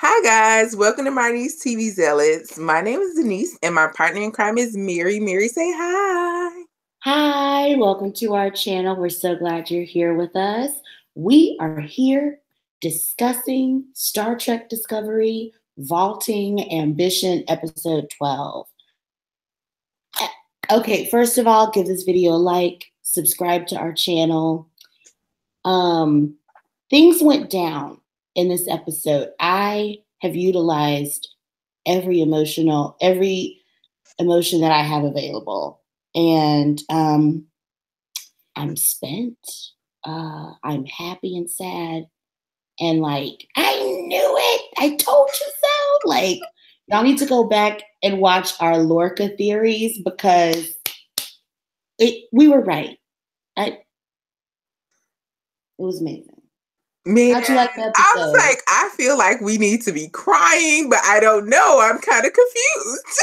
Hi guys, welcome to Marnie's TV Zealots. My name is Denise and my partner in crime is Mary. Mary, say hi. Hi, welcome to our channel. We're so glad you're here with us. We are here discussing Star Trek Discovery, Vaulting Ambition, Episode 12. Okay, first of all, give this video a like, subscribe to our channel. Things went down in this episode. I have utilized every emotion that I have available. And I'm spent. I'm happy and sad. And like, I knew it. I told you so. Like, y'all need to go back and watch our Lorca theories because we were right. It was amazing. Man, How'd you like that I episode? was like, I feel like we need to be crying, but I don't know. I'm kind of confused.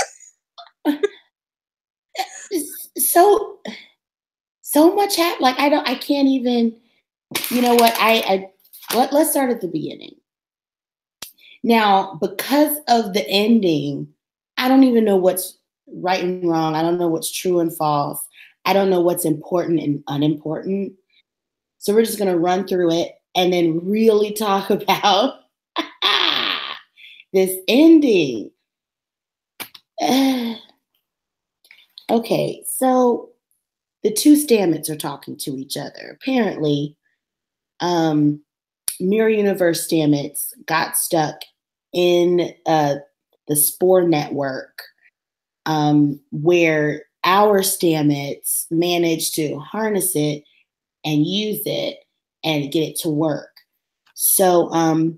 So much happened. Like, I can't even, you know what? Let's start at the beginning. Now, because of the ending, I don't even know what's right and wrong. I don't know what's true and false. I don't know what's important and unimportant. So we're just going to run through it and then really talk about this ending. Okay, so the two Stamets are talking to each other. Apparently, Mirror Universe Stamets got stuck in the Spore network, where our Stamets managed to harness it and use it and get it to work. So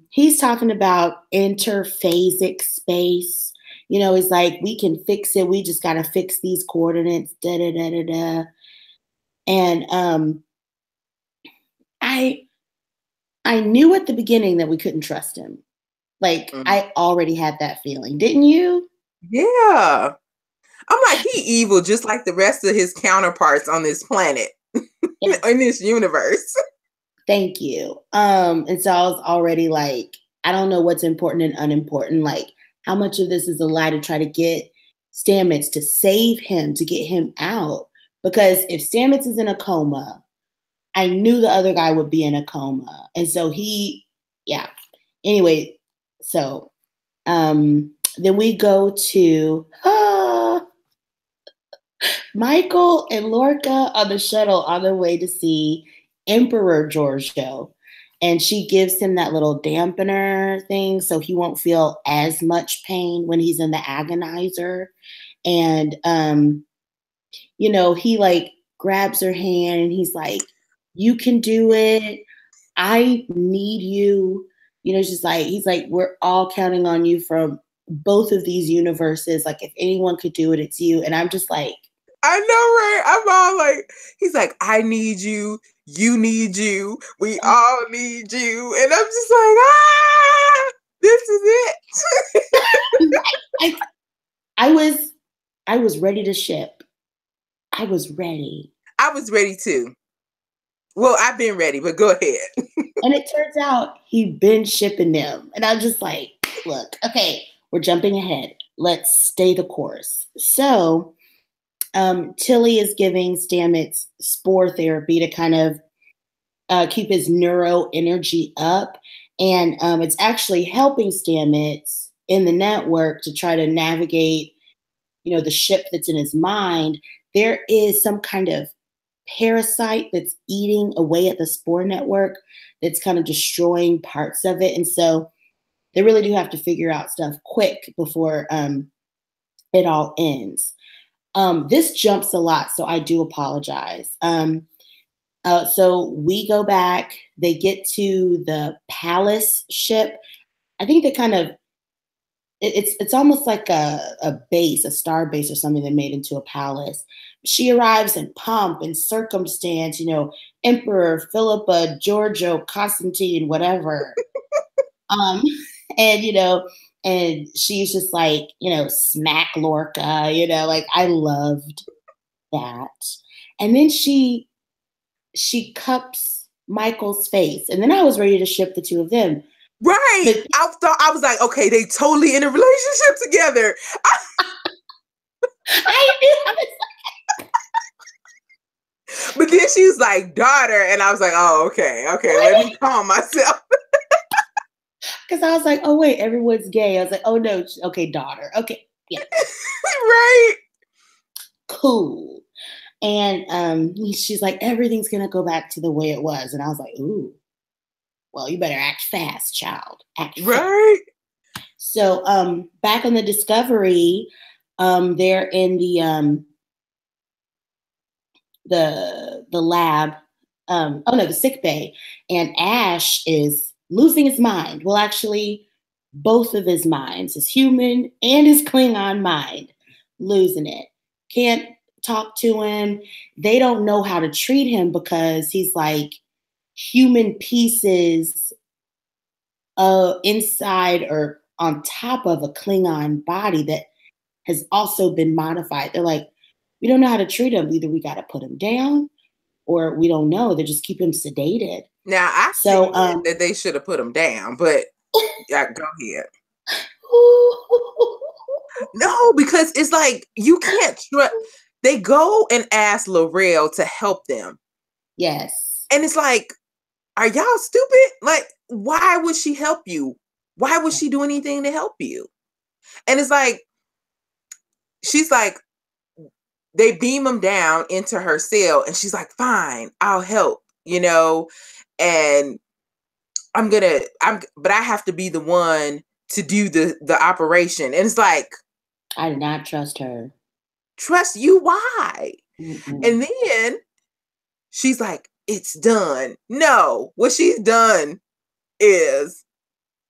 he's talking about interphasic space. You know, it's like, we can fix it. We just got to fix these coordinates, da-da-da-da-da. And I knew at the beginning that we couldn't trust him. Like, I already had that feeling. Didn't you? Yeah. I'm like, he evil just like the rest of his counterparts on this planet, in this universe. Thank you. And so I was already like, I don't know what's important and unimportant. Like, how much of this is a lie to try to get Stamets to save him, to get him out? Because if Stamets is in a coma, I knew the other guy would be in a coma. And so Anyway, so then we go to Michael and Lorca on the shuttle on their way to see Emperor Giorgio. And she gives him that little dampener thing so he won't feel as much pain when he's in the agonizer. And, he like grabs her hand and he's like, you can do it. I need you. You know, it's just like, he's like, we're all counting on you from both of these universes. Like, if anyone could do it, it's you. And I'm just like, I know, right? I'm all like, he's like, I need you. You need you. We all need you. And I'm just like, this is it. I was ready to ship. I was ready. I was ready too. Well, I've been ready, but go ahead. And it turns out he'd been shipping them. And I'm just like, look, okay, we're jumping ahead. Let's stay the course. So Tilly is giving Stamets spore therapy to kind of keep his neuro energy up. And it's actually helping Stamets in the network to try to navigate, the ship that's in his mind. There is some kind of parasite that's eating away at the Spore network that's kind of destroying parts of it. And so they really do have to figure out stuff quick before it all ends. This jumps a lot, so I do apologize. So we go back. They get to the Palace ship. I think they kind of, it's almost like a base, a star base or something they made into a palace. She arrives in pomp and circumstance, Emperor Philippa, Giorgio, Constantine, whatever. And she's just like, smack Lorca, like, I loved that. And then she cups Michael's face. And then I was ready to ship the two of them. Right. But I was like, okay, they totally in a relationship together. I knew I was But then she was like, daughter. And I was like, oh, okay, let me calm myself. because I was like, oh wait, everyone's gay. I was like, oh no, okay, daughter. Okay, yeah. Right. Cool. And she's like, everything's gonna go back to the way it was. And I was like, ooh, well, you better act fast, child. Act fast. Right. So back on the Discovery, they're in the lab. The sick bay, and Ash is losing his mind. Well, actually, both of his minds, his human and his Klingon mind, losing it. Can't talk to him. They don't know how to treat him because he's like human pieces inside or on top of a Klingon body that has also been modified. They're like, we don't know how to treat him. Either we got to put him down or we don't know. They just keep him sedated. Now, I think that they should have put him down, but yeah, go ahead. No, because it's like, you can't trust. They go and ask L'Oreal to help them. Yes. And it's like, are y'all stupid? Like, why would she help you? Why would she do anything to help you? And it's like, she's like, they beam him down into her cell and she's like, fine, I'll help, and but I have to be the one to do the operation. And it's like, I did not trust her. Trust you? Why? Mm-mm. And then she's like, it's done. No, what she's done is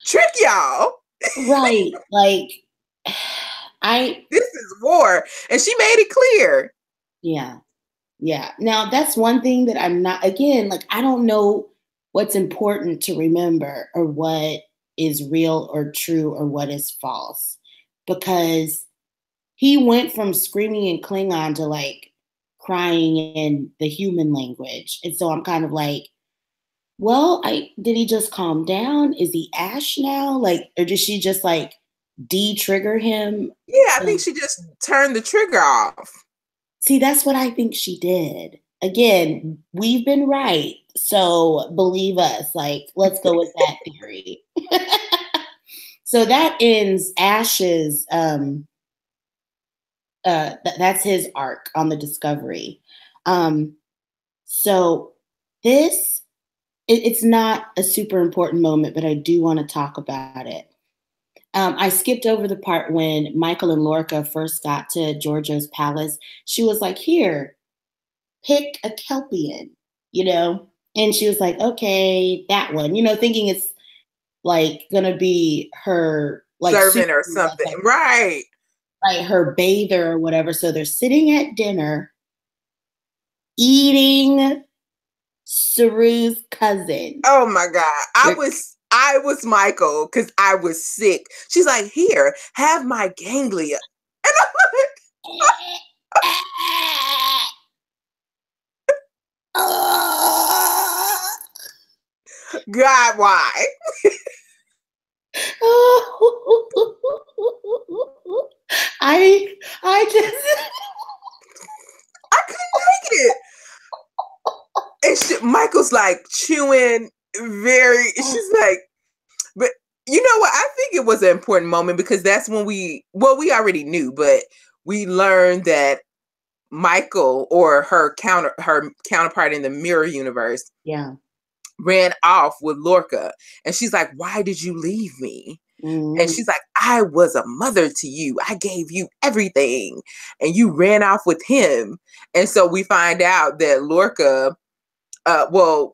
trick y'all. Right. Like, this is war. And she made it clear. Yeah. Yeah. Now, that's one thing that I'm not, again, like, I don't know what's important to remember or what is real or true or what is false. Because he went from screaming in Klingon to like crying in the human language. And so I'm kind of like, well, did he just calm down? Is he Ash now? Like, or did she just like de-trigger him? Yeah, I think she just turned the trigger off. See, that's what I think she did. Again, we've been right. So believe us. Like, let's go with that theory. So that ends Ash's, that's his arc on the Discovery. So this, it's not a super important moment, but I do want to talk about it. I skipped over the part when Michael and Lorca first got to Georgiou's palace. She was like, here, pick a Kelpian, And she was like, okay, that one, thinking it's like going to be her like servant or something. Like, right. Like her bather or whatever. So they're sitting at dinner eating Saru's cousin. Oh my God. I was Michael because I was sick. She's like, here, have my ganglia. And I'm like, God, why? I just I couldn't take it. And Michael's like chewing she's like, but you know what? I think it was an important moment because that's when we already knew, but we learned that Michael or her counterpart in the mirror universe ran off with Lorca. And she's like, why did you leave me? Mm-hmm. And she's like, I was a mother to you. I gave you everything. And you ran off with him. And so we find out that Lorca,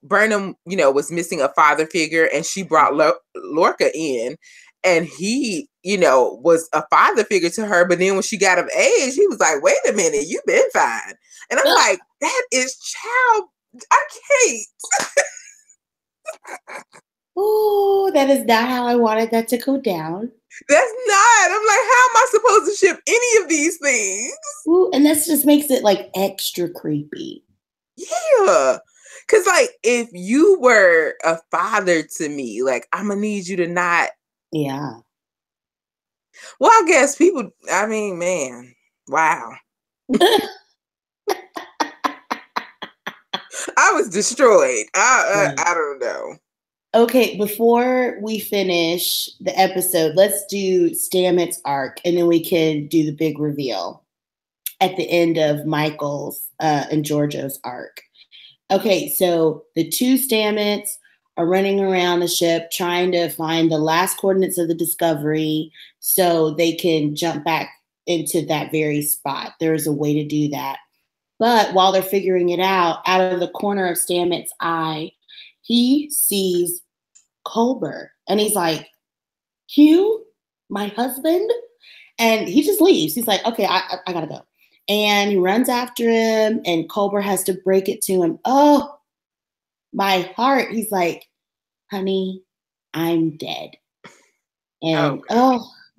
Burnham, was missing a father figure. And she brought Lorca in. And he, was a father figure to her. But then when she got of age, he was like, wait a minute, you've been fine. And I'm like, that is child. I can't. Oh, that is not how I wanted that to go down. That's not. I'm like, how am I supposed to ship any of these things? Ooh, and this just makes it like extra creepy. Yeah. Cause like if you were a father to me, like I'm gonna need you to not. Yeah. Well, I guess people. I mean, man, wow. I was destroyed. I don't know. Okay, before we finish the episode, let's do Stamets' arc, and then we can do the big reveal at the end of Michael's and Giorgio's arc. Okay, so the two Stamets are running around the ship trying to find the last coordinates of the Discovery so they can jump back into that very spot. There's a way to do that. But while they're figuring it out of the corner of Stamets' eye, he sees Culber. And he's like, Hugh, my husband? And he just leaves. He's like, okay, I gotta go. And he runs after him, and Culber has to break it to him. Oh, my heart. He's like, honey, I'm dead. And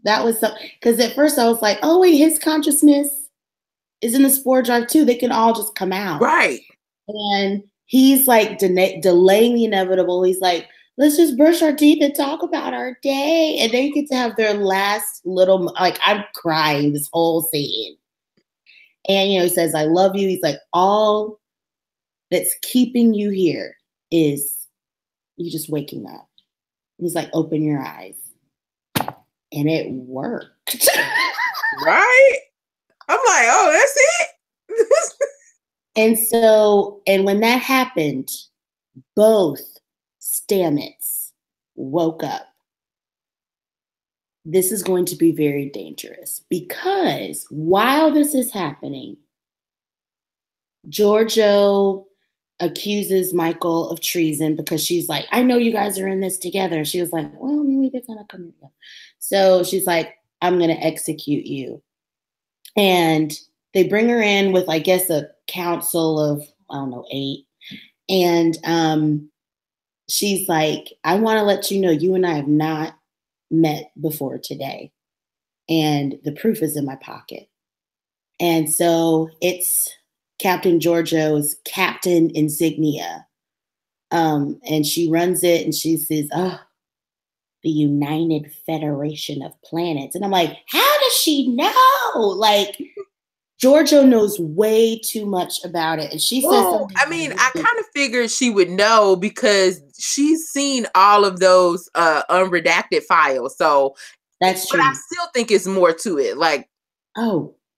that was so, because at first I was like, oh, wait, his consciousness is in the Spore drive too. They can all just come out. Right. And he's like delaying the inevitable. He's like, let's just brush our teeth and talk about our day. And they get to have their last little, like, I'm crying this whole scene. And, he says, I love you. He's like, all that's keeping you here is you just waking up. He's like, open your eyes. And it worked. Right? I'm like, oh, that's it. And when that happened, both Stamets woke up. This is going to be very dangerous because while this is happening, Giorgio accuses Michael of treason because she's like, I know you guys are in this together. She was like, well, maybe they're gonna come together. So she's like, I'm gonna execute you. And they bring her in with, I guess, a council of, I don't know, 8. And she's like, I want to let you know you and I have not met before today. And the proof is in my pocket. And so it's Captain Giorgio's captain insignia. And she runs it and she says, oh, the United Federation of Planets. And I'm like, how does she know? Like, Giorgio knows way too much about it. And she says something. I mean, I kind of figured she would know because she's seen all of those unredacted files. So that's true. But I still think it's more to it. Like,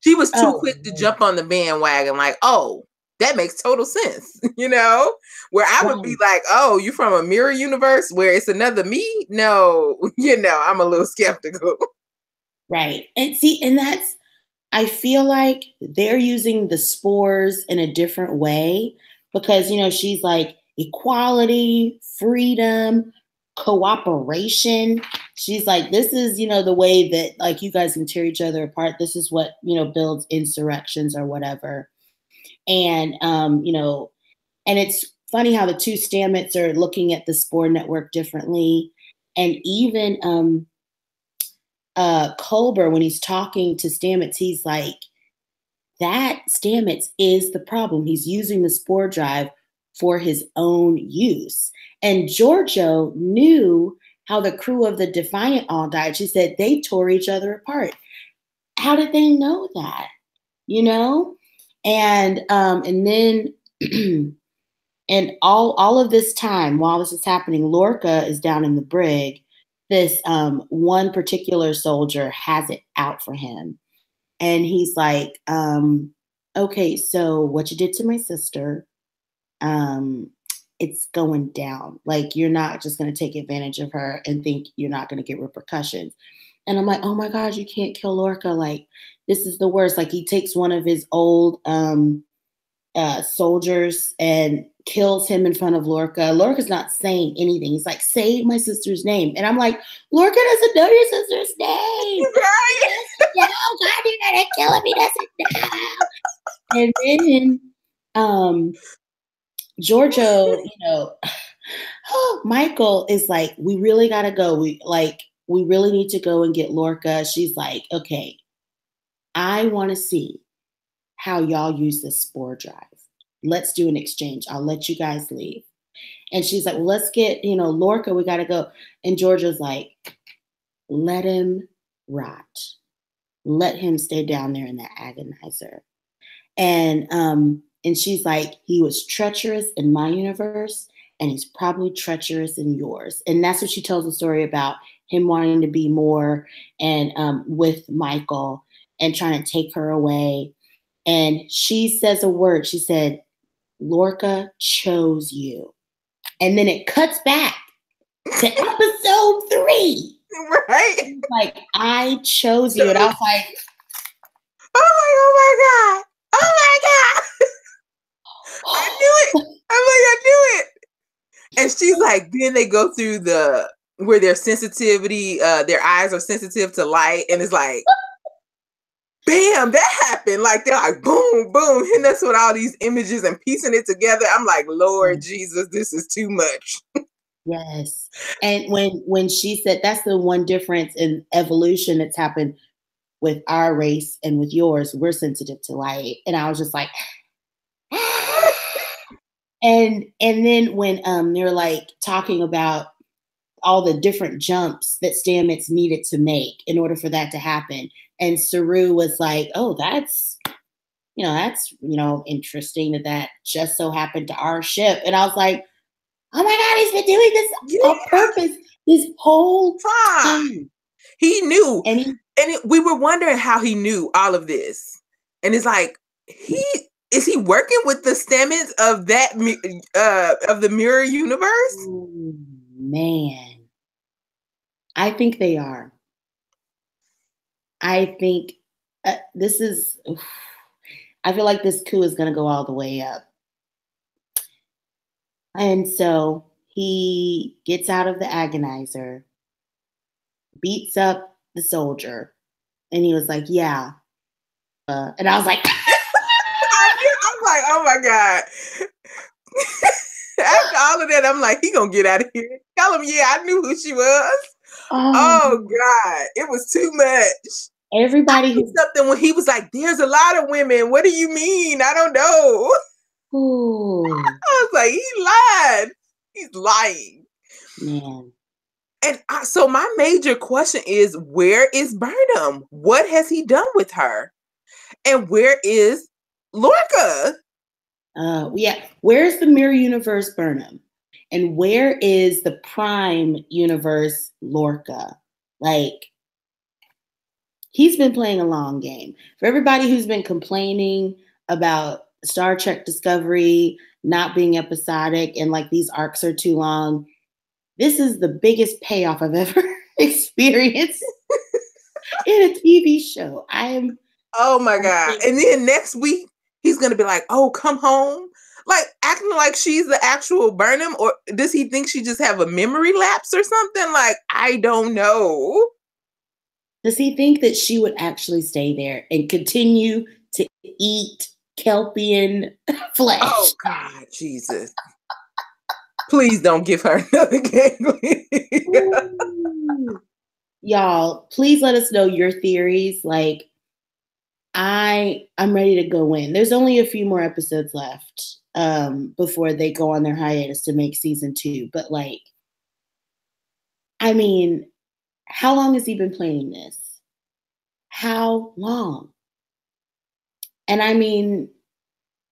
she was too quick to jump on the bandwagon. Like, oh, that makes total sense. Where I would be like, oh, you from a mirror universe where it's another me? No, I'm a little skeptical. Right. And see, and that's, I feel like they're using the spores in a different way because, she's like equality, freedom, cooperation. She's like, this is, the way that like you guys can tear each other apart. This is what, builds insurrections or whatever. And, and it's funny how the two Stamets are looking at the Spore network differently. And even Culber, when he's talking to Stamets, he's like, that Stamets is the problem. He's using the Spore drive for his own use. And Giorgio knew how the crew of the Defiant all died. She said they tore each other apart. How did they know that? And then and all of this time while this is happening, Lorca is down in the brig. This one particular soldier has it out for him. And he's like, okay, so what you did to my sister, it's going down. Like, you're not just going to take advantage of her and think you're not going to get repercussions. And I'm like, oh my God, you can't kill Lorca. Like, this is the worst. Like, he takes one of his old soldiers and kills him in front of Lorca. Lorca's not saying anything. He's like, say my sister's name. And I'm like, Lorca doesn't know your sister's name. Right? No, God, you're gonna kill him. He doesn't know. And then Giorgio, Michael is like, we really gotta go. We really need to go and get Lorca. She's like, okay, I want to see how y'all use this Spore drive. let's do an exchange. I'll let you guys leave. And she's like, well, let's get, Lorca, we got to go. And Georgia's like, let him rot. Let him stay down there in that agonizer. And she's like, he was treacherous in my universe, and he's probably treacherous in yours. And that's what she tells the story about him wanting to be more and with Michael and trying to take her away. And she says a word. She said, Lorca chose you. And then it cuts back to episode 3. Right? Like, I chose you. And I was like, oh my God. I knew it. I knew it. And she's like, then they go through where their sensitivity, their eyes are sensitive to light. And it's like, bam, that happened. Like, they're like, boom, boom. And that's what all these images and piecing it together. I'm like, Lord Jesus, this is too much. Yes. And when she said, that's the one difference in evolution that's happened with our race and with yours, we're sensitive to light. And I was just like, and then when they're like talking about all the different jumps that Stamets needed to make in order for that to happen. And Saru was like, oh, that's interesting that just so happened to our ship. And I was like, oh my God, he's been doing this on purpose this whole time. He knew. We were wondering how he knew all of this. And it's like, is he working with the Stamets of that of the mirror universe? Oh, man. I think they are. I think I feel like this coup is going to go all the way up. And so he gets out of the agonizer, beats up the soldier, and he was like, yeah. And I was like, I'm like, oh my God. After all of that, I'm like, he gonna get out of here. Tell him, yeah, I knew who she was. Oh God, it was too much. Everybody who something when he was like, there's a lot of women. What do you mean? I don't know. Ooh. I was like, he lied. He's lying. Man. And so my major question is, where is Burnham? What has he done with her? And where is Lorca? Yeah. Where's the mirror universe Burnham? And where is the prime universe Lorca? Like, he's been playing a long game. For everybody who's been complaining about Star Trek Discovery not being episodic and like these arcs are too long, this is the biggest payoff I've ever experienced in a TV show. Oh my God. And then next week, he's going to be like, oh, come home. Like acting like she's the actual Burnham, or does he think she just have a memory lapse or something? Like, I don't know. Does he think that she would actually stay there and continue to eat Kelpian flesh? Oh God, Jesus. Please don't give her another ganglion. Y'all, please let us know your theories. Like, I'm ready to go in. There's only a few more episodes left before they go on their hiatus to make season 2. But like, I mean, how long has he been playing this? How long? And I mean,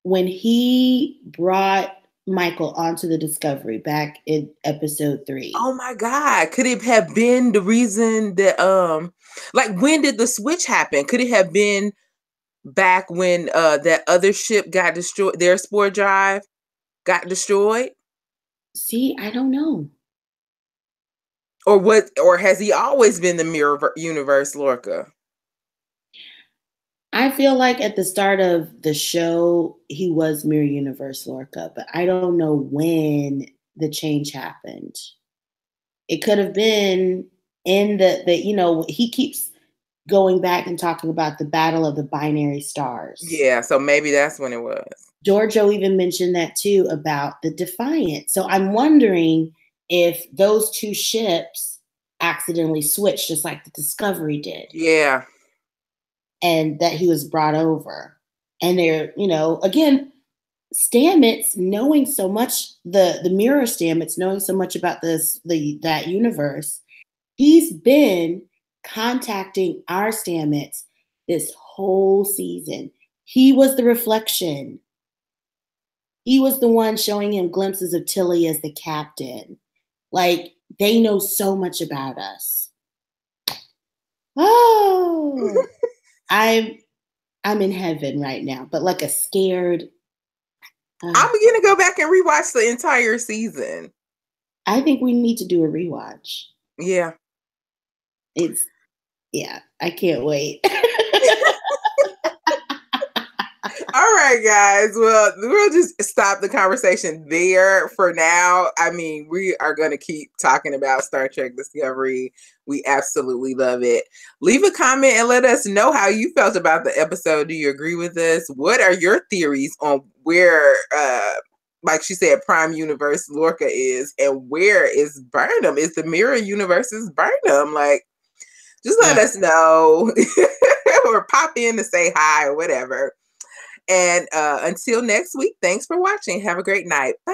when he brought Michael onto the Discovery back in episode 3. Oh my God. Could it have been the reason that, like, when did the switch happen? Could it have been back when that other ship got destroyed, their Spore drive got destroyed? See, I don't know. Or has he always been the mirror universe Lorca? I feel like at the start of the show, he was Mirror Universe Lorca, but I don't know when the change happened. It could have been in he keeps going back and talking about the battle of the binary stars. Yeah, so maybe that's when it was. Giorgio even mentioned that too about the Defiant. So I'm wondering if those two ships accidentally switched just like the Discovery did. Yeah. And that he was brought over. And they're, again, Stamets knowing so much, the mirror Stamets knowing so much about that universe, he's been contacting our Stamets this whole season. He was the reflection. He was the one showing him glimpses of Tilly as the captain. Like, they know so much about us. Oh, I'm in heaven right now, but like a scared. I'm gonna go back and rewatch the entire season. I think we need to do a rewatch. Yeah. I can't wait. All right, guys. Well, we'll just stop the conversation there for now. I mean, we are going to keep talking about Star Trek Discovery. We absolutely love it. Leave a comment and let us know how you felt about the episode. Do you agree with us? What are your theories on where, like she said, Prime Universe Lorca is, and where is Burnham? Is the Mirror Universe's Burnham? Like, just let us know or pop in to say hi or whatever. And until next week, thanks for watching. Have a great night. Bye.